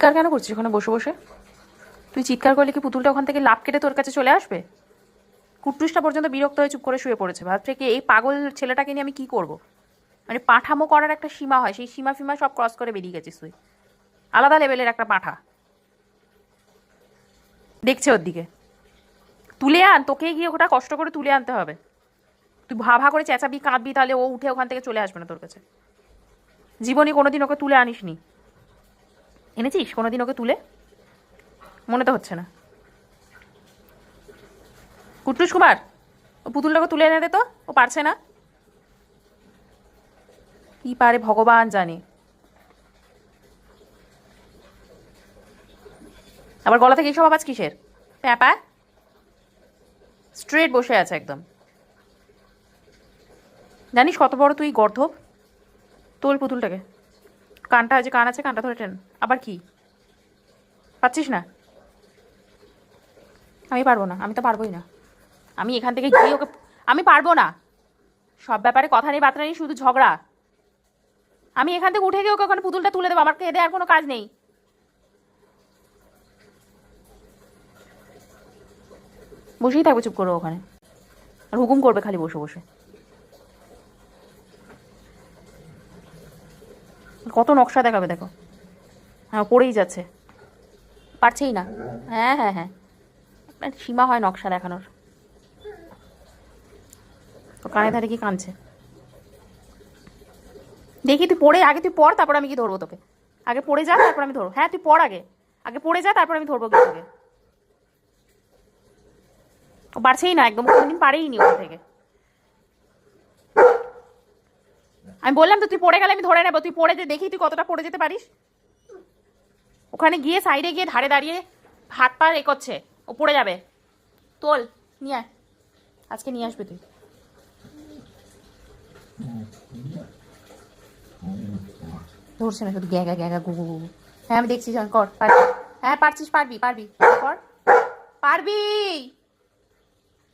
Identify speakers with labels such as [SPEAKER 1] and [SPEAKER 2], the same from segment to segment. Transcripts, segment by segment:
[SPEAKER 1] চিৎকার কেন করছিস ওখানে বসে বসে? তুই চিৎকার করলে কি পুতুলটা ওখান থেকে লাফ কেটে তোর কাছে চলে আসবে? কুট্টুসটা পর্যন্ত বিরক্ত হয়ে চুপ করে শুয়ে পড়েছে। ভাবছে কি এই পাগল ছেলেটাকে নিয়ে আমি কি করব? মানে পাঠামো করার একটা সীমা হয়, সেই সীমা ফিমা সব ক্রস করে বেরিয়ে গেছিস তুই। আলাদা লেভেলের একটা পাঠা। দেখছে ওর দিকে। তুলে আন, তোকে গিয়ে ওটা কষ্ট করে তুলে আনতে হবে। তুই ভা করে চেঁচাবি কাঁদবি, তাহলে ও উঠে ওখান থেকে চলে আসবে না তোর কাছে। জীবনে কোনোদিন ওকে তুলে আনিসনি। এনেছিস কোনোদিন ওকে তুলে? মনে তো হচ্ছে না। কুট্টুস কুমার, ও পুতুলটাকে তুলে এনে দে তো, ও পারছে না। কি পারে ভগবান জানে। আবার গলা থেকে এইসব আওয়াজ কিসের? প্যাপা স্ট্রেট বসে আছে একদম। জানিস কত বড় তুই গর্ধব? তোল পুতুলটাকে। কানটা যে কান আছে, কানটা ধরে টেন। আবার কি পাচ্ছিস না? আমি পারবো না, আমি তো পারবোই না। আমি এখান থেকে গিয়ে ওকে, আমি পারবো না। সব ব্যাপারে কথা নেই, বার্তা নেই, শুধু ঝগড়া। আমি এখান থেকে উঠে গিয়ে ওকে ওখানে পুতুলটা তুলে দেবো। আমার খেয়ে আর কোনো কাজ নেই। বসেই থাকবে চুপ করে ওখানে, আর হুকুম করবে খালি বসে বসে। কত নকশা দেখাবে দেখো। হ্যাঁ, পড়েই যাচ্ছে, পারছেই না। হ্যাঁ হ্যাঁ হ্যাঁ, আপনার সীমা হয় নকশা দেখানোর। তো কানে ধারে কি কানছে দেখি? তুই পড়ে আগে, তুই পড়, তারপর আমি কি ধরবো তোকে। আগে পড়ে যা, তারপর আমি ধরবো। হ্যাঁ তুই পড় আগে, আগে পড়ে যা, তারপর আমি ধরবো কি তোকে। ও পারছেই না একদম, কোনোদিন পারেই নি ওখান থেকে। আমি বললাম তো তুই পড়ে গেলে আমি ধরে নেবো। তুই পড়ে যে দেখি তুই কতটা পড়ে যেতে পারিস। ওখানে গিয়ে সাইডে গিয়ে ধারে দাঁড়িয়ে হাত পা করছে, ও পড়ে যাবে। তোল, নিয়ে আয়, আজকে নিয়ে আসবে তুই। ধরছে না, শুধু গ্যাগা গ্যাগা গু গু গু। হ্যাঁ আমি দেখছি, কর, পারবি। হ্যাঁ পারছিস, পারবি পারবি, কর, পারবি।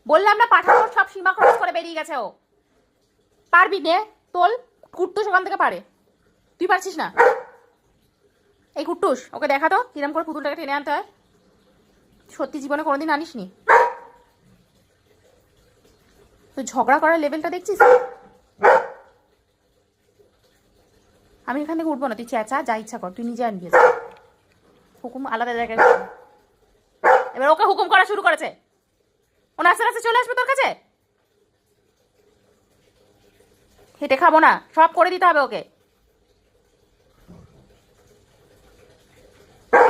[SPEAKER 1] বললাম না, পাঠানোর সব সীমা ক্রস করে বেরিয়ে গেছে ও। পারবি নে, তোল। কুট্টুস ওখান থেকে পারে, তুই পারছিস না। এই কুট্টুস, ওকে দেখা তো কিরম করে পুতুলটাকে টেনে আনতে হয়। সত্যি জীবনে কোনোদিন আনিসনি তুই। ঝগড়া করার লেভেলটা দেখছিস? আমি এখান থেকে উঠবো না, তুই চেঁচা যা ইচ্ছা কর, তুই নিজে আনবি। হুকুম আলাদা জায়গায়। এবার ওকে হুকুম করা শুরু করেছে। ও আস্তে আস্তে চলে আসবে তোর কাছে। হেঁটে খাবো না, সব করে দিতে হবে ওকে।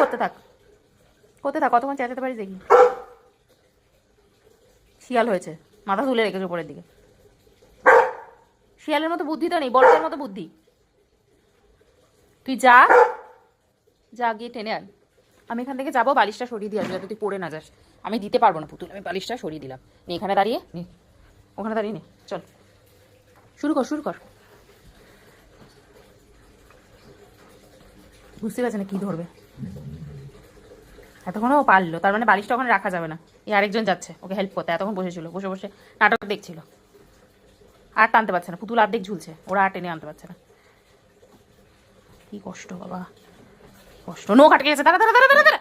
[SPEAKER 1] করতে থাক, করতে থাক, কতক্ষণ চেঁচাতে পারিস দেখি। শিয়াল হয়েছে, মাথা তুলে রেখেছে উপরের দিকে। শিয়ালের মতো বুদ্ধি তো নেই, বড়দের মতো বুদ্ধি। তুই যা, যা গিয়ে টেনে আন। আমি এখান থেকে যাবো, বালিশটা সরিয়ে দিয়ে আসবো যাতে তুই পড়ে না যাস। আমি দিতে পারবো না পুতুল, আমি বালিশটা সরিয়ে দিলাম। নে এখানে দাঁড়িয়ে নে, ওখানে দাঁড়িয়ে নে, চল শুরু কর, শুরু কর। বুঝতে পারছে না কি ধরবে। এতক্ষণ ও পারলো, তার মানে বালিশটা ওখানে রাখা যাবে না। এই আরেকজন যাচ্ছে ওকে হেল্প করতে, এতক্ষণ বসেছিল, বসে বসে নাটক দেখছিল। আর টানতে পারছে না, পুতুল অর্ধেক ঝুলছে, ওরা আর টেনে আনতে পারছে না। কি কষ্ট বাবা, কষ্ট। নো আটকে গেছে, দাঁড়া দাঁড়া দাঁড়া দাঁড়া দাঁড়া।